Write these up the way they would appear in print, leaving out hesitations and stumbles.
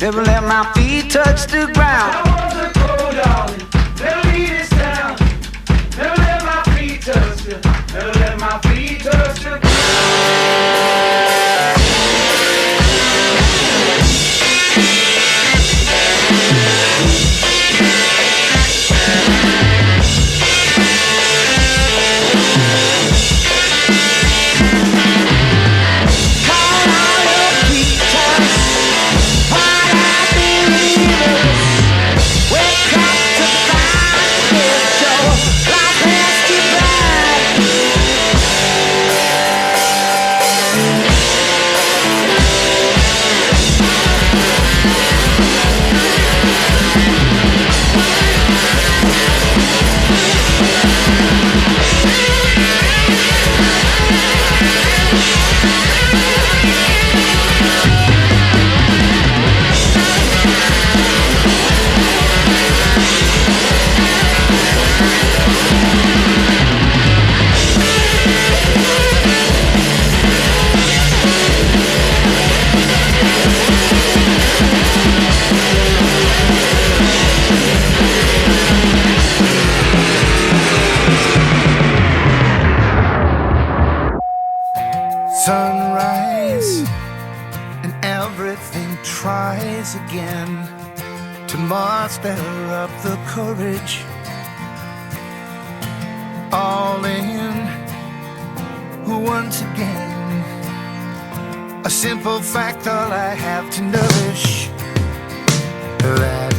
Never let my feet touch the ground. I want to go, darling. Never leave this town. Never let my feet touch the. Never let my feet touch the ground. Sunrise and everything tries again to muster up the courage. All in once again. A simple fact, all I have to nourish, that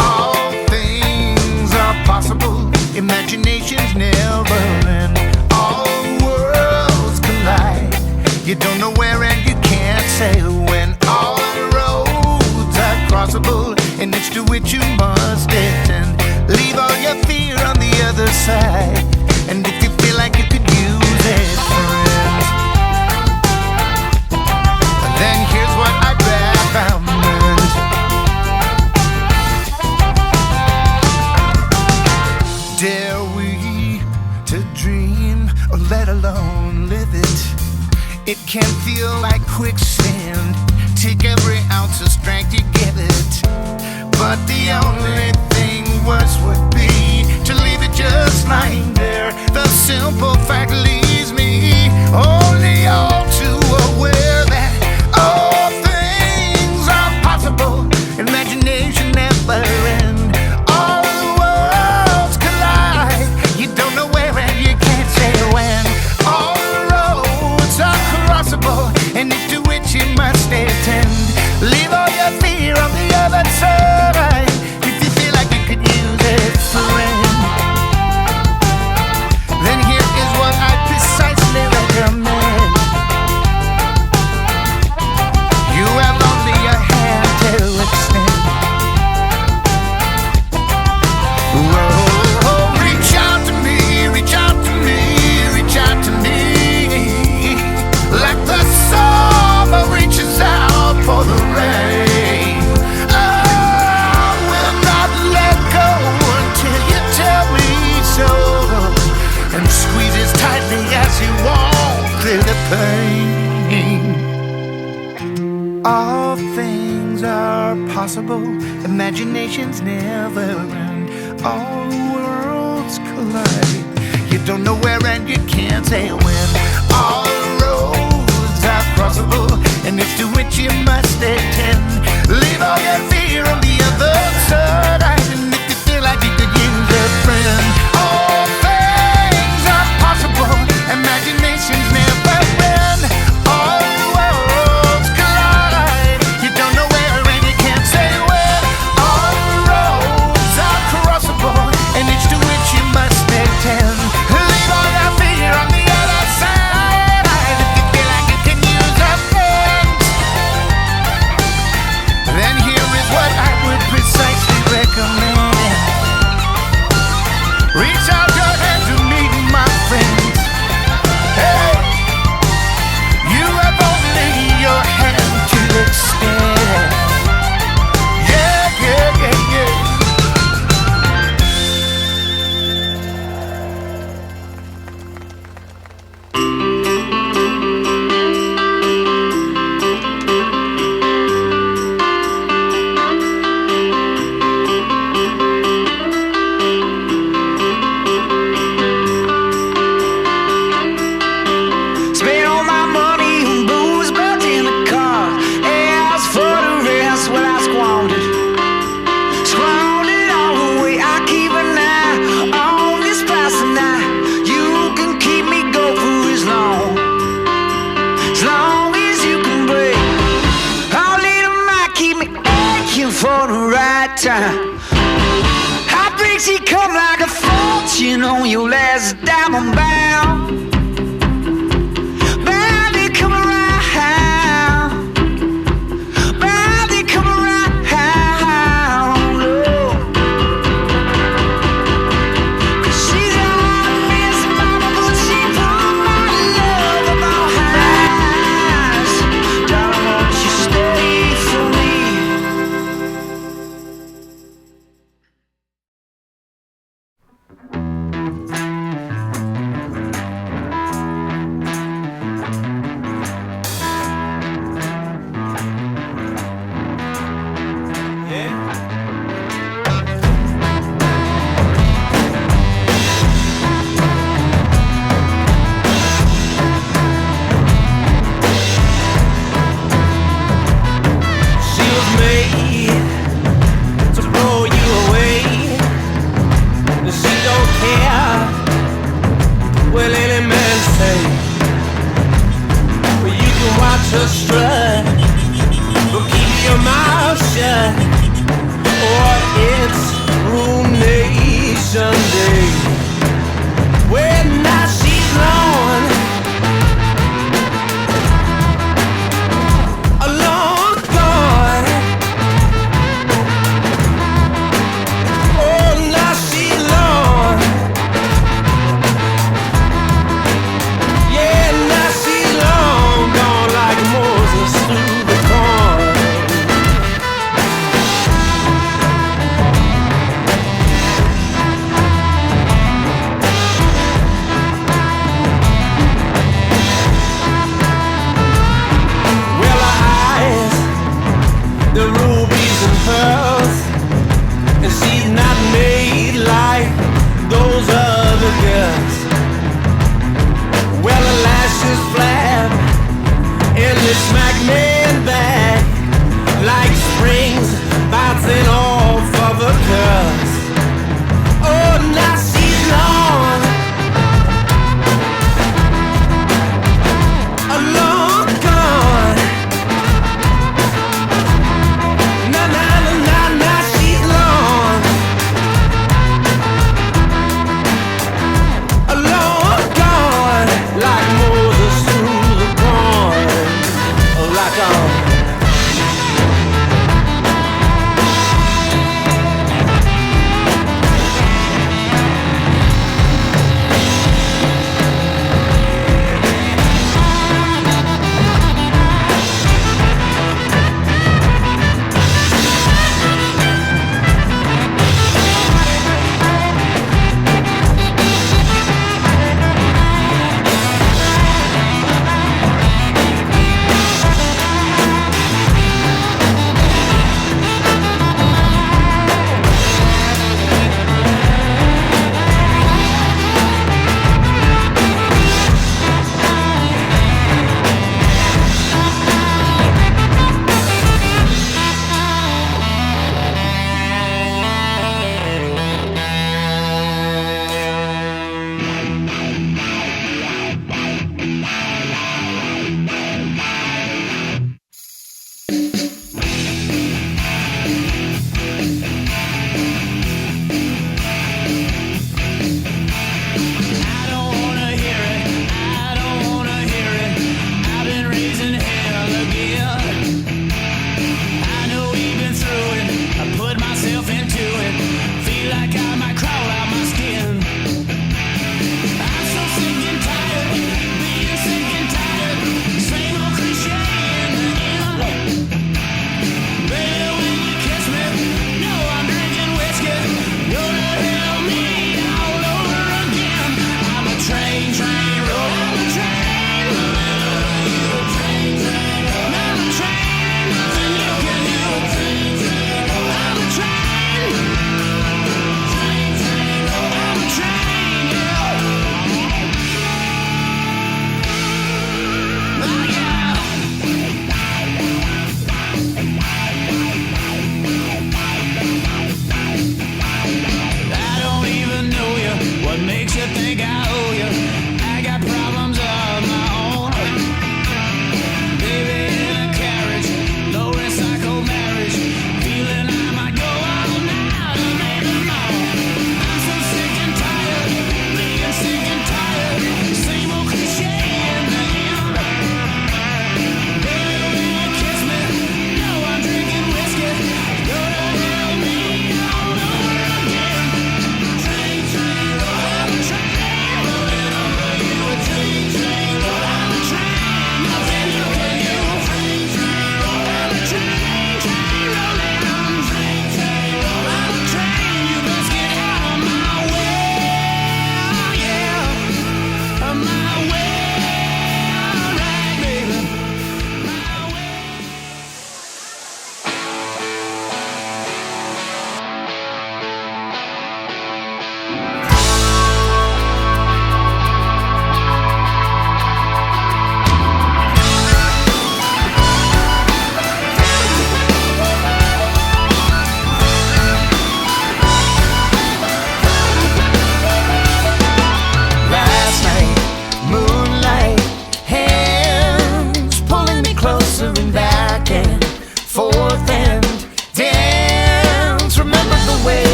all things are possible. Imagination's never end. All worlds collide. You don't know where and you can't say when. All roads are crossable, and it's to which you must attend. Leave all your fear on the other side, and if you feel like you could use it, friend, then here's what I found. Dare we to dream, or let alone live it? It can feel like quicksand. Take every ounce of strength you give it, but the only thing worse would be to leave it just lying there. The simple fact leaves me only all too aware that all things are possible. Imagination never ends. All worlds collide. You don't know where and you can't say when. All roads are crossable, and it's to which you must attend. Leave all your fear on the other side, if you feel like you could use it, friend. Then here is what I precisely recommend. You have only a hand to extend. Whoa, reach out to me, reach out to me, reach out to me, like the summer reaches out for the rain. I will not let go until you tell me so, and squeeze as tightly as you walk through the pain. All things are possible. Imaginations never end. All worlds collide. You don't know where and you can't say when. All roads are crossable, and it's to which you must attend. Leave all your fear on the other side, and if you feel like you could use a friend. All things are possible. Imaginations never end. All worlds collide. You don't know where and you can't say when. All roads are crossable, and it's to which you must attend. Leave all your fear on the other side, if you feel like you can use a friend. Then here is what I would precisely recommend.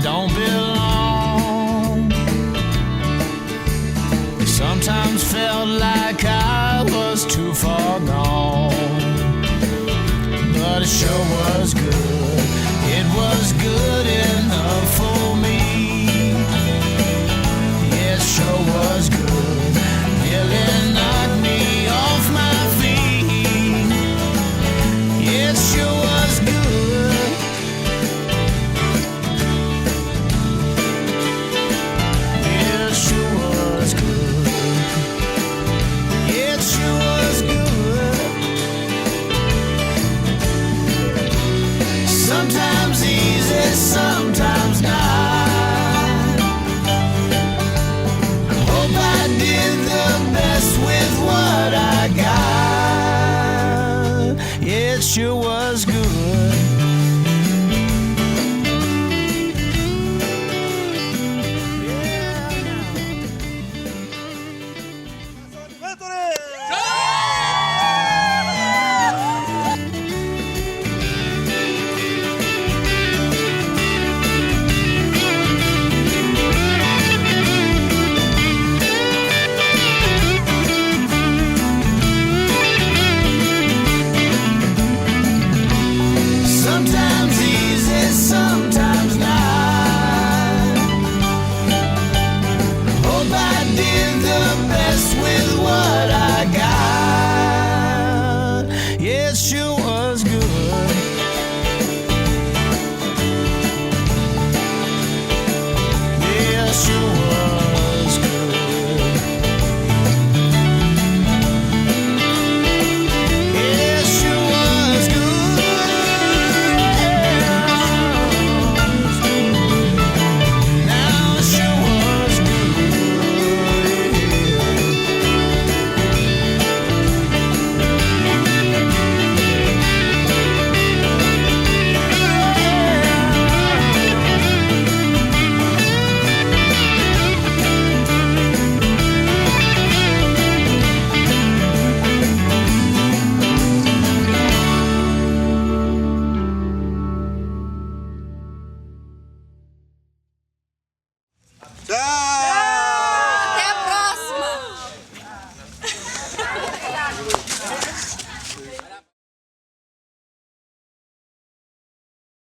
don't belong. Sometimes felt like I was too far gone, but it sure was good. It was good enough for me. It sure was good. Nearly knocked me off my feet. It sure was good. It sure was good. It sure was good. Sometimes easy, sometimes not. Hope I did the best with what I got. It sure was good.